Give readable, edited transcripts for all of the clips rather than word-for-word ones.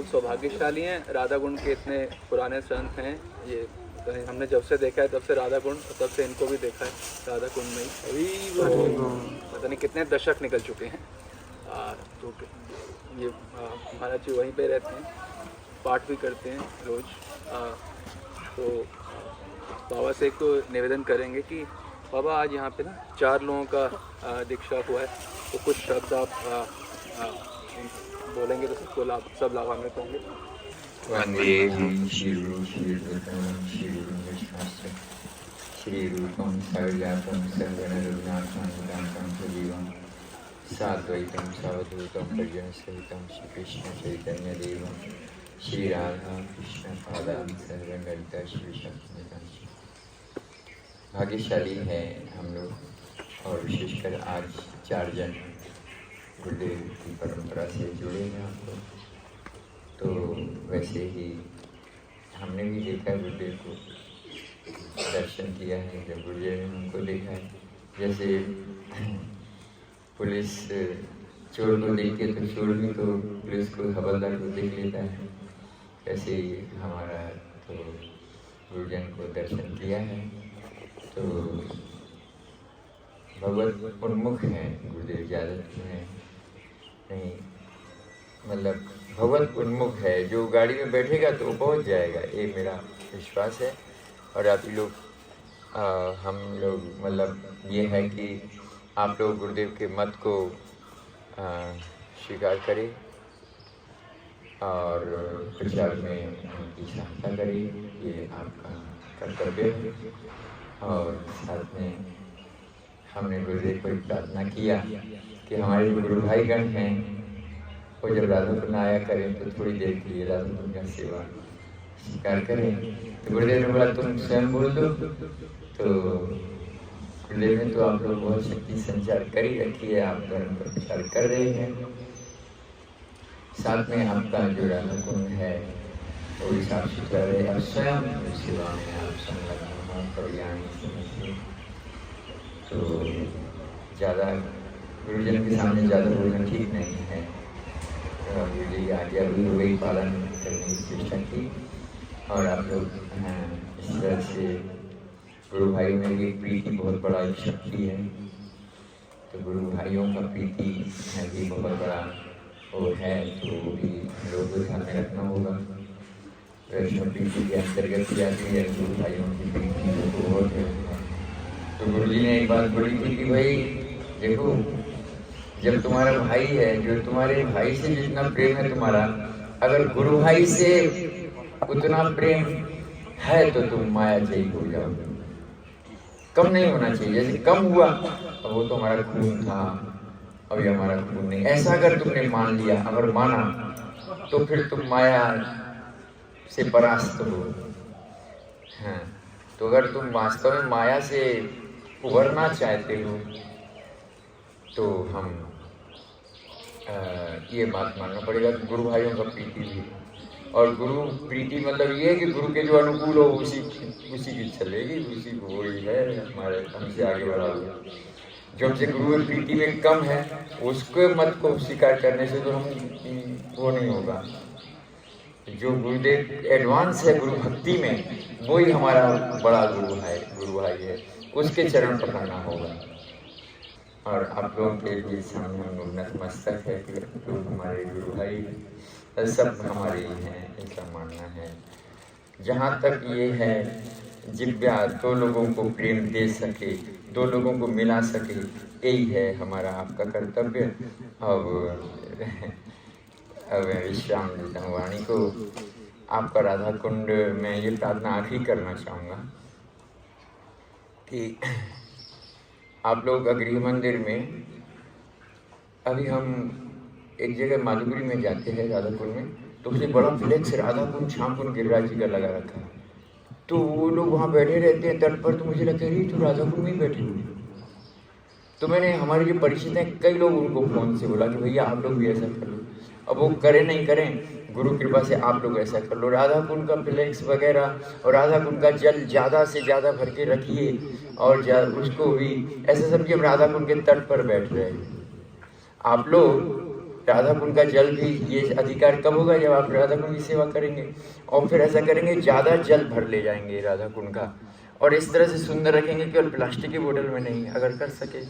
सौभाग्यशाली हैं, राधा कुंड के इतने पुराने संत हैं। ये हमने जब से देखा है तब से राधा कुंड, तब से इनको भी देखा है राधा कुंड में ही। अभी वो पता नहीं कितने दशक निकल चुके हैं। तो ये महाराज जी वहीं पे रहते हैं, पाठ भी करते हैं रोज़। तो बाबा से एक तो निवेदन करेंगे कि बाबा आज यहाँ पे ना 4 लोगों का दीक्षा हुआ है, तो कुछ शब्द आप बोलेंगे तो सबको सब लाभान्वित होंगे। वंदेहं श्रीरूपं सर्वव्यापं सर्वगणरघुनाथं सजीवं साद्वैतं सावधूतं परिजनसहितं श्रीकृष्ण चैतन्यदेवं श्रीराधा कृष्ण पादान् सहगण ललिता श्रीशक्तिनिधं। भाग्यशाली हैं हम लोग, और विशेषकर आज 4 जन गुरुदेव की परंपरा से जुड़े हैं हम लोग। तो वैसे ही हमने भी देखा है, गुरुदेव को दर्शन किया है जब गुरुदेव ने हमको देखा है। जैसे पुलिस चोर को देख के तो चोर भी तो पुलिस को हवलदार को देख लेता है, ऐसे ही हमारा तो गुरुजन को दर्शन किया है। तो भगवत उन्मुख हैं गुरुदेव, ज़्यादा नहीं, मतलब भगवत उन्मुख है। जो गाड़ी में बैठेगा तो वो पहुंच जाएगा, ये मेरा विश्वास है। और आप लोग हम लोग मतलब ये है कि आप लोग गुरुदेव के मत को स्वीकार करें और प्रचार में उनकी सहायता करें, ये आपका कर्तव्य है। और साथ में हमने गुरुदेव को प्रार्थना किया कि हमारे गुरु भाईगण हैं वो जब राधा कुंड आया करें तो थोड़ी देर के लिए राधा कुंड का सेवा स्वीकार करें। तो गुरुदेव ने बोला तुम स्वयं बोल दो। तो गुरुदेव ने तो आप लोग बहुत शक्ति संचार कर ही रखी है, आप धर्म का प्रचार कर रहे हैं। साथ में आपका जो राधा कुंड है वो भी साफ सुथरा रहे, अब स्वयं सेवा में आप संलग्न हों, कल्याणी। तो ज़्यादा गुरुजन के सामने ज़्यादा बोलना ठीक नहीं है। गुरुजी आज्ञा भी हो गई, पालन करने की चेष्टा की। और आप लोग इस तरह से गुरु भाइयों में भी प्रीति बहुत बड़ा एक शक्ति है। तो गुरु भाइयों का प्रीति है भी बहुत बड़ा वो है, तो वो भी लोगों को ध्यान में रखना होगा। वैष्णव प्रीति के अंतर्गत ही आती है गुरु भाइयों की प्रीति तो बहुत है। तो गुरु जी ने एक बात बोली थी कि भाई देखो, जब तुम्हारा भाई है, जो तुम्हारे भाई से जितना प्रेम है तुम्हारा, अगर गुरु भाई से उतना प्रेम है तो तुम माया जयी हो जाओ। कम नहीं होना चाहिए, जैसे कम हुआ तो वो तो हमारा खून था, अभी हमारा खून नहीं, ऐसा अगर तुमने मान लिया, अगर माना तो फिर तुम माया से परास्त हो। हाँ, तो अगर तुम वास्तव में माया से उभरना चाहते हो तो हम ये बात मानना पड़ेगा कि गुरु भाइयों का प्रीति भी, और गुरु प्रीति मतलब ये है कि गुरु के जो अनुकूल हो उसी की चलेगी, उसी को वही है हमारे हमसे आगे बढ़ा हुआ। जो हमसे गुरु में प्रीति में कम है उसके मत को स्वीकार करने से तो हम वो नहीं होगा। जो गुरुदेव एडवांस है गुरु भक्ति में, वही हमारा बड़ा गुरु भाई है, उसके चरण पकड़ना होगा। और आप लोगों के भी सामने नतमस्तक है कि लोग हमारे गुरु भाई सब हमारे ही हैं, ऐसा मानना है। जहाँ तक ये है जिव्या 2 लोगों को प्रेम दे सके, 2 लोगों को मिला सके, यही है हमारा आपका कर्तव्य। अब विश्राम देता हूँ वाणी को। आपका राधा कुंड में ये प्रार्थना आखिरी करना चाहूँगा कि आप लोग गृह मंदिर में, अभी हम एक जगह माधुपुरी में जाते हैं राधा कुंड में, तो उससे बड़ा फ्लेक्स राधा कुंड श्याम कुंड गिरिराज जी का लगा रखा है। तो वो लोग वहाँ बैठे रहते हैं तट पर, तो मुझे लगता है तो राधा कुंड में ही बैठे हुए। तो मैंने हमारे जो परिचित हैं कई लोग उनको फ़ोन से बोला कि भैया आप लोग भी ऐसा कर लो। अब वो करें नहीं करें, गुरु कृपा से आप लोग ऐसा कर लो, राधा कुंड का फ्लेक्स वगैरह और राधा कुंड का जल ज़्यादा से ज़्यादा भर के रखिए, और उसको भी ऐसा समझिए हम राधा कुंड के तट पर बैठ रहे हैं। आप लोग राधा कुंड का जल भी, ये अधिकार कब होगा जब आप राधा कुंड की सेवा करेंगे और फिर ऐसा करेंगे ज़्यादा जल भर ले जाएंगे राधा कुंड का, और इस तरह से सुंदर रखेंगे, केवल प्लास्टिक की बोतल में नहीं, अगर कर सके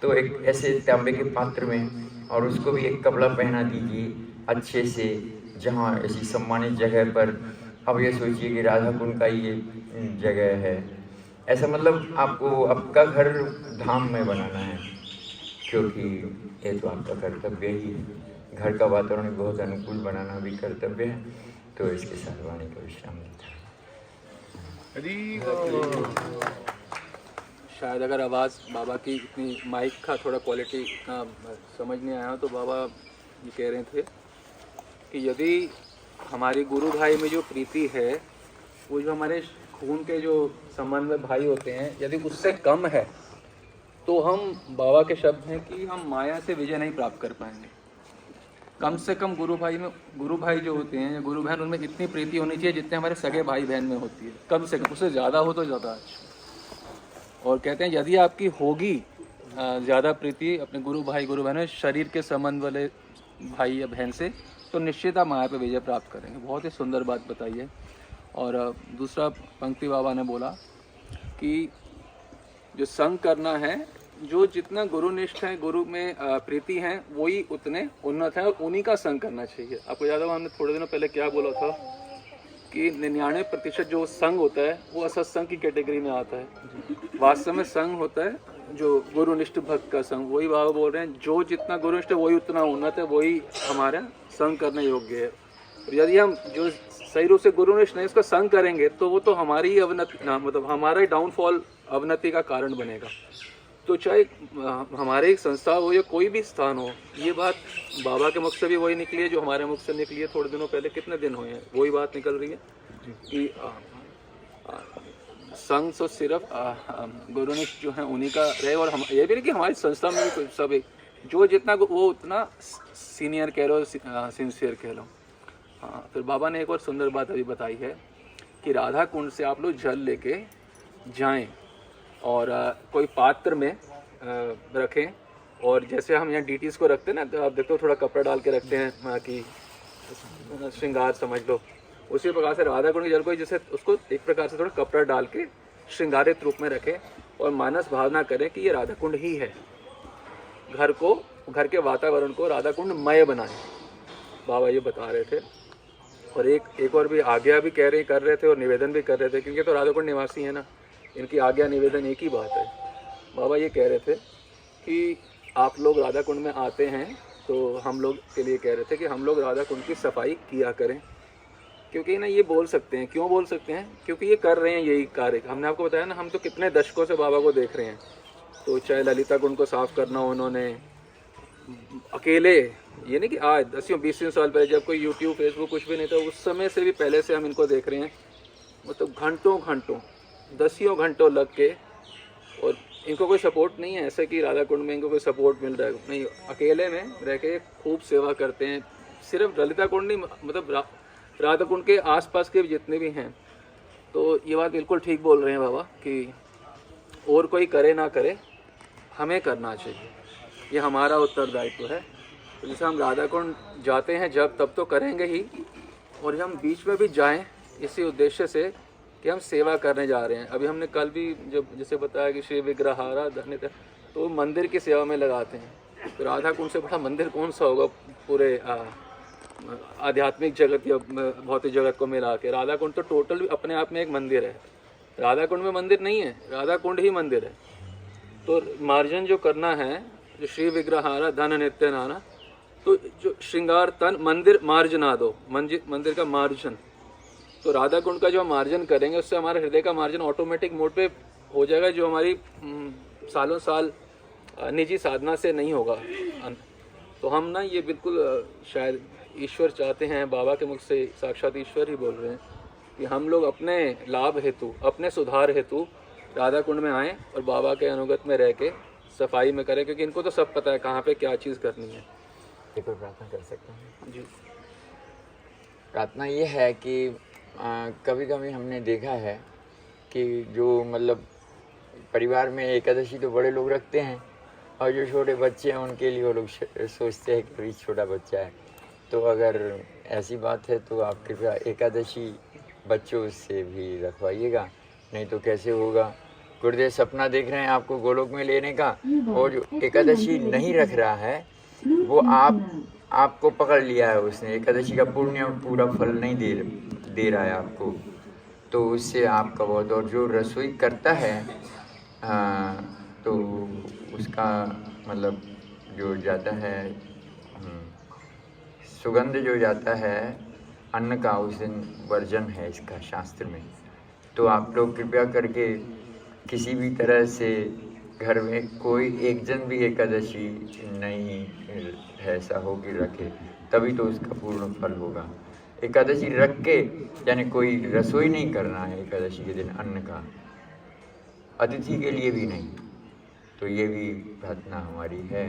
तो एक ऐसे तांबे के पात्र में, और उसको भी एक कपड़ा पहना दीजिए अच्छे से, जहाँ ऐसी सम्मानित जगह पर। अब ये सोचिए कि राधा कुंड का ये जगह है, ऐसा मतलब आपको आपका घर धाम में बनाना है, क्योंकि ये तो आपका कर्तव्य ही है। घर का वातावरण बहुत अनुकूल बनाना भी कर्तव्य है। तो इसके साथ वाणी का विश्राम लेता है। शायद अगर आवाज़ बाबा की इतनी माइक का थोड़ा क्वालिटी इतना समझ नहीं आया तो बाबा ये कह रहे थे कि यदि हमारी गुरु भाई में जो प्रीति है, वो जो हमारे खून के जो संबंध में भाई होते हैं, यदि उससे कम है तो हम, बाबा के शब्द हैं कि हम माया से विजय नहीं प्राप्त कर पाएंगे। कम से कम गुरु भाई जो होते हैं या गुरु बहन, उनमें इतनी प्रीति होनी चाहिए जितने हमारे सगे भाई बहन में होती है, कम से कम। उससे ज़्यादा हो तो ज़्यादा अच्छा। और कहते हैं यदि आपकी होगी ज़्यादा प्रीति अपने गुरु बहन में, शरीर के संबंध वाले भाई या बहन से, तो निश्चित आप माया पर विजय प्राप्त करेंगे। बहुत ही सुंदर बात बताई है। और दूसरा पंक्ति बाबा ने बोला कि जो संग करना है, जो जितना गुरुनिष्ठ है, गुरु में प्रीति है, वही उतने उन्नत है और उन्हीं का संग करना चाहिए। आपको याद होगा हमने थोड़े दिनों पहले क्या बोला था कि 99% जो संग होता है वो असत्संग की कैटेगरी में आता है। वास्तव में संग होता है जो गुरुनिष्ठ भक्त का संग। वही बाबा बोल रहे हैं, जो जितना गुरुनिष्ठ है वही उतना उन्नत है, वही हमारा संग करने योग्य है। और यदि हम जो सही रूप से गुरुनिष्ठ नहीं उसका संग करेंगे तो वो तो हमारी ही अवनति, मतलब हमारा ही डाउनफॉल, अवनति का कारण बनेगा। तो चाहे हमारे संस्था हो या कोई भी स्थान हो, ये बात बाबा के मुख से भी वही निकली है जो हमारे मुख से निकली है थोड़े दिनों पहले। कितने दिन हुए हैं वही बात निकल रही है कि संघ तो सिर्फ गुरुनिष्ठ जो है उन्हीं का रहे। और हम ये भी नहीं कि हमारी संस्था में भी सब जो जितना वो उतना सीनियर कह लो, सिंसियर कह लो। हाँ, फिर बाबा ने एक और सुंदर बात अभी बताई है कि राधा कुंड से आप लोग जल लेके जाएं और कोई पात्र में रखें, और जैसे हम यहाँ डीटीज को रखते हैं ना, तो आप देखते हो थोड़ा कपड़ा डाल के रखते हैं कि श्रृंगार समझ लो, उसी प्रकार से राधा कुंड के जल को जैसे उसको एक प्रकार से थोड़ा कपड़ा डाल के श्रृंगारित रूप में रखें और मानस भावना करें कि ये राधा कुंड ही है। घर के वातावरण को राधा कुंड मय बनाएं, बाबा ये बता रहे थे। और एक और भी आज्ञा भी कर रहे थे और निवेदन भी कर रहे थे, क्योंकि तो राधा कुंड निवासी है ना, इनकी आज्ञा निवेदन एक ही बात है। बाबा ये कह रहे थे कि आप लोग राधा कुंड में आते हैं तो हम लोग के लिए कह रहे थे कि हम लोग राधा कुंड की सफाई किया करें, क्योंकि ना ये बोल सकते हैं, क्यों बोल सकते हैं, क्योंकि ये कर रहे हैं यही कार्य। हमने आपको बताया ना, हम तो कितने दशकों से बाबा को देख रहे हैं। तो चाहे ललिता कुंड को साफ करना उन्होंने अकेले, ये नहीं कि आज 10-20 साल पहले जब कोई यूट्यूब फेसबुक कुछ भी नहीं था, उस समय से भी पहले से हम इनको देख रहे हैं। मतलब घंटों 10 घंटों लग के, और इनको कोई सपोर्ट नहीं है ऐसे कि राधा कुंड में इनको कोई सपोर्ट मिल रहा है, नहीं, अकेले में रह के खूब सेवा करते हैं। सिर्फ ललिता कुंड नहीं, मतलब राधा कुंड के आसपास के जितने भी हैं। तो ये बात बिल्कुल ठीक बोल रहे हैं बाबा कि और कोई करे ना करे, हमें करना चाहिए, ये हमारा उत्तरदायित्व है। तो जैसे हम राधा कुंड जाते हैं जब, तब तो करेंगे ही, और हम बीच में भी जाएं इसी उद्देश्य से कि हम सेवा करने जा रहे हैं। अभी हमने कल भी जब जैसे बताया कि श्री विग्रहारा धन्य, तो मंदिर की सेवा में लगाते हैं। तो राधा कुंड से बड़ा मंदिर कौन सा होगा पूरे आध्यात्मिक जगत या भौतिक जगत को मिला के। राधा कुंड तो टोटल अपने आप में एक मंदिर है। राधा कुंड में मंदिर नहीं है, राधा कुंड ही मंदिर है। तो मार्जन जो करना है, जो श्री विग्रहारा धन नित्य नाना, तो जो श्रृंगार तन मंदिर मार्जना दो, मंदिर का मार्जन। तो राधा कुंड का जो मार्जन करेंगे उससे हमारे हृदय का मार्जन ऑटोमेटिक मोड पे हो जाएगा, जो हमारी सालों साल निजी साधना से नहीं होगा। तो हम ना ये बिल्कुल शायद ईश्वर चाहते हैं, बाबा के मुख से साक्षात ईश्वर ही बोल रहे हैं कि हम लोग अपने लाभ हेतु, अपने सुधार हेतु राधा कुंड में आएँ और बाबा के अनुगत में रह के सफाई में करें, क्योंकि इनको तो सब पता है कहाँ पे क्या चीज़ करनी है। एक और प्रार्थना कर सकते हैं जी। प्रार्थना ये है कि कभी कभी हमने देखा है कि जो मतलब परिवार में एकादशी तो बड़े लोग रखते हैं और जो छोटे बच्चे हैं उनके लिए वो लोग सोचते हैं कि अभी छोटा बच्चा है। तो अगर ऐसी बात है तो आप कृपया एकादशी बच्चों से भी रखवाइएगा, नहीं तो कैसे होगा। गुरुदेव सपना देख रहे हैं आपको गोलोक में लेने का, और जो एकादशी नहीं रख रहा है वो आपको पकड़ लिया है उसने, एकादशी का पुण्य पूरा फल नहीं दे रहा है आपको, तो उससे आपका बहुत। और जो रसोई करता है तो उसका मतलब जो जाता है सुगंध जो जाता है अन्न का, उस दिन वर्जन है इसका शास्त्र में। तो आप लोग कृपया करके किसी भी तरह से घर में कोई एक जन भी एकादशी नहीं है ऐसा हो कि रखे, तभी तो उसका पूर्ण फल होगा। एकादशी रख के यानी कोई रसोई नहीं करना है एकादशी के दिन अन्न का, अतिथि के लिए भी नहीं। तो ये भी प्रार्थना हमारी है।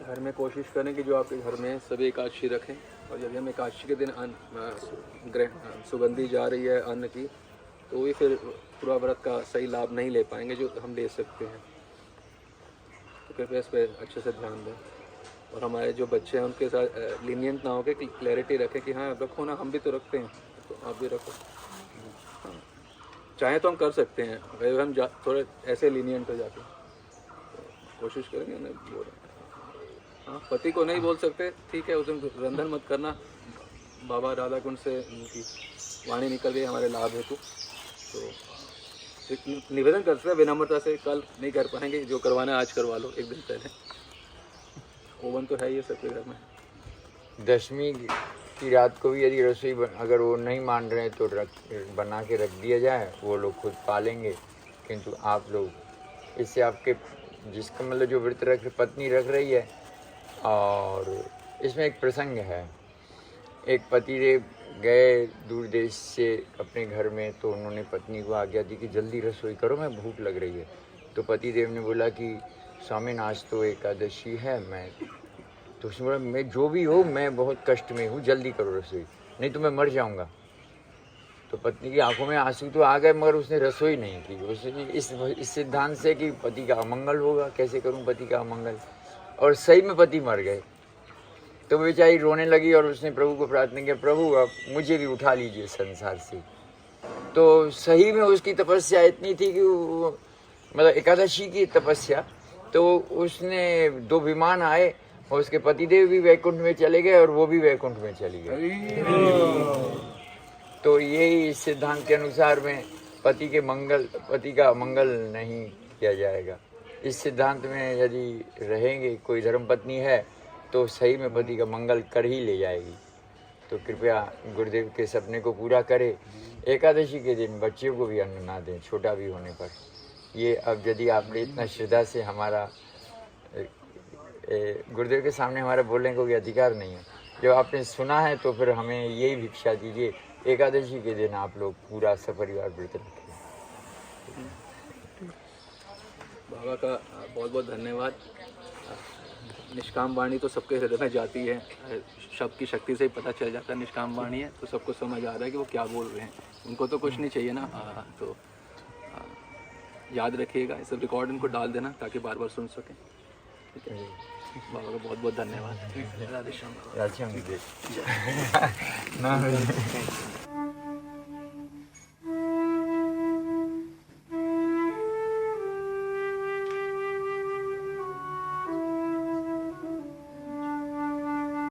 घर में कोशिश करें कि जो आपके घर में सभी एकादशी रखें, और यदि हम एकादशी के दिन सुगंधी जा रही है अन्न की, तो भी फिर पूरा व्रत का सही लाभ नहीं ले पाएंगे जो हम ले सकते हैं। तो कृपया इस पर अच्छे से ध्यान दें, और हमारे जो बच्चे हैं उनके साथ लीनियंट ना हो के क्लैरिटी रखें कि हाँ रखो ना, हम भी तो रखते हैं तो आप भी रखो। हाँ, चाहे तो हम कर सकते हैं, अगर हम थोड़े ऐसे लीनियंट हो जाते हैं तो कोशिश करेंगे उन्हें बोल। हाँ, पति को नहीं बोल सकते, ठीक है, उस दिन रंधन मत करना। बाबा राधा कुंड से उनकी वाणी निकल गई हमारे लाभ हेतु, तो एक निवेदन करते हैं विनम्रता से, कल नहीं कर पाएंगे, जो करवाना है आज करवा लो एक दिन पहले। ओवन तो है ही सबके घर में। दशमी की रात को भी यदि रसोई अगर वो नहीं मान रहे हैं तो बना के रख दिया जाए, वो लोग खुद पालेंगे। किंतु आप लोग इससे आपके जिसका मतलब जो व्रत रख पत्नी रख रही है, और इसमें एक प्रसंग है। एक पतिदेव गए दूर देश से अपने घर में, तो उन्होंने पत्नी को आज्ञा दी कि जल्दी रसोई करो, मैं भूख लग रही है। तो पतिदेव ने बोला कि स्वामी आज तो एकादशी है, मैं तो उसने बोला मैं जो भी हो मैं बहुत कष्ट में हूँ, जल्दी करो रसोई, नहीं तो मैं मर जाऊँगा। तो पत्नी की आंखों में आंसू तो आ गए, मगर उसने रसोई नहीं की। उसने इस सिद्धांत से कि पति का अमंगल होगा, कैसे करूँ पति का अमंगल, और सही में पति मर गए। तो वो बेचारी रोने लगी और उसने प्रभु को प्रार्थना किया, प्रभु अब मुझे भी उठा लीजिए संसार से। तो सही में उसकी तपस्या इतनी थी कि वो मतलब एकादशी की तपस्या, तो उसने 2 विमान आए और उसके पतिदेव भी वैकुंठ में चले गए और वो भी वैकुंठ में चली गई। तो यही सिद्धांत के अनुसार में पति का मंगल नहीं किया जाएगा। इस सिद्धांत में यदि रहेंगे, कोई धर्मपत्नी है तो सही में पति का मंगल कर ही ले जाएगी। तो कृपया गुरुदेव के सपने को पूरा करें। एकादशी के दिन बच्चियों को भी अन्न ना दें, छोटा भी होने पर। ये अब यदि आपने इतना श्रद्धा से हमारा गुरुदेव के सामने हमारा बोलने को भी अधिकार नहीं है, जब आपने सुना है तो फिर हमें यही भिक्षा दीजिए, एकादशी के दिन आप लोग पूरा सपरिवार व्रत रखें। बाबा का बहुत बहुत धन्यवाद। निष्काम वाणी तो सबके हृदय में जाती है, शब्द की शक्ति से ही पता चल जाता है निष्काम वाणी है, तो सबको समझ आ रहा है कि वो क्या बोल रहे हैं। उनको तो कुछ नहीं चाहिए ना, तो याद रखिएगा, इस रिकॉर्ड इनको डाल देना ताकि बार बार सुन सकें। ठीक है, बाबा का बहुत बहुत धन्यवाद। राधे श्याम। राधे श्याम।